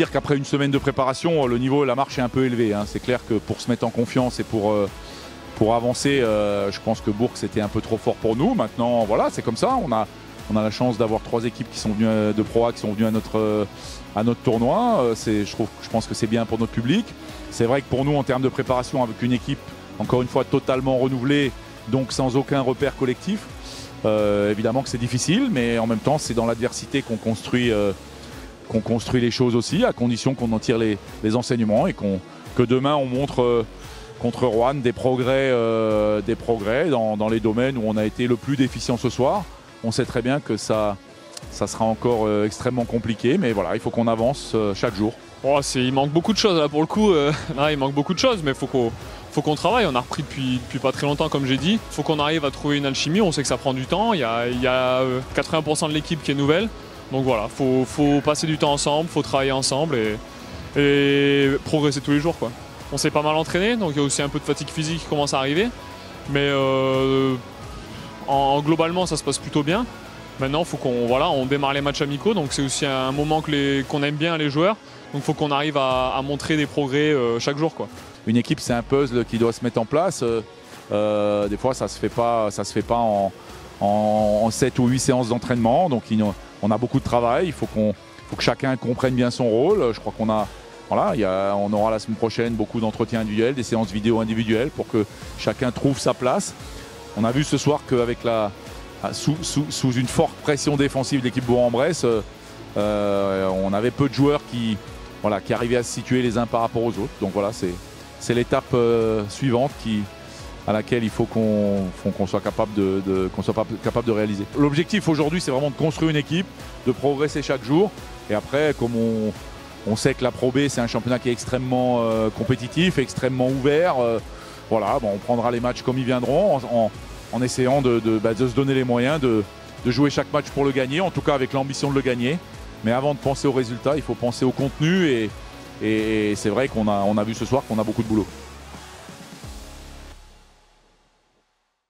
dire qu'après une semaine de préparation, le niveau, la marche est un peu élevée. Hein. C'est clair que pour se mettre en confiance et pour avancer, je pense que Bourg c'était un peu trop fort pour nous. Maintenant, voilà, c'est comme ça. On a la chance d'avoir 3 équipes qui sont venues de Pro A, qui sont venues à notre tournoi. Je pense que c'est bien pour notre public. C'est vrai que pour nous, en termes de préparation, avec une équipe, encore une fois, totalement renouvelée, donc sans aucun repère collectif, évidemment que c'est difficile, mais en même temps, c'est dans l'adversité qu'on construit les choses aussi, à condition qu'on en tire les enseignements et que demain, on montre contre Roanne des progrès dans les domaines où on a été le plus déficient ce soir. On sait très bien que ça sera encore extrêmement compliqué, mais voilà, il faut qu'on avance chaque jour. Oh, il manque beaucoup de choses là pour le coup. Là, il manque beaucoup de choses, mais faut qu'on travaille. On a repris depuis pas très longtemps, comme j'ai dit. Il faut qu'on arrive à trouver une alchimie. On sait que ça prend du temps. Il y a 80% de l'équipe qui est nouvelle. Donc voilà, faut passer du temps ensemble, faut travailler ensemble et progresser tous les jours, quoi. On s'est pas mal entraîné, donc il y a aussi un peu de fatigue physique qui commence à arriver. Mais globalement, ça se passe plutôt bien. Maintenant, il faut on démarre les matchs amicaux, donc c'est aussi un moment qu'on aime bien les joueurs. Donc il faut qu'on arrive à montrer des progrès chaque jour, quoi. Une équipe, c'est un puzzle qui doit se mettre en place. Des fois, ça se fait pas en 7 ou 8 séances d'entraînement. Donc on a beaucoup de travail. Il faut que chacun comprenne bien son rôle. Je crois qu'on on aura la semaine prochaine beaucoup d'entretiens individuels, des séances vidéo individuelles pour que chacun trouve sa place. On a vu ce soir qu'avec sous une forte pression défensive de l'équipe Bourg-en-Bresse, on avait peu de joueurs qui arrivaient à se situer les uns par rapport aux autres. Donc voilà, c'est l'étape suivante à laquelle il faut qu'on soit capable de réaliser. L'objectif aujourd'hui, c'est vraiment de construire une équipe, de progresser chaque jour. Et après, comme on sait que la Pro B, c'est un championnat qui est extrêmement compétitif, extrêmement ouvert. On prendra les matchs comme ils viendront en essayant de se donner les moyens de jouer chaque match pour le gagner, en tout cas avec l'ambition de le gagner. Mais avant de penser aux résultats, il faut penser au contenu et c'est vrai qu'on a vu ce soir qu'on a beaucoup de boulot.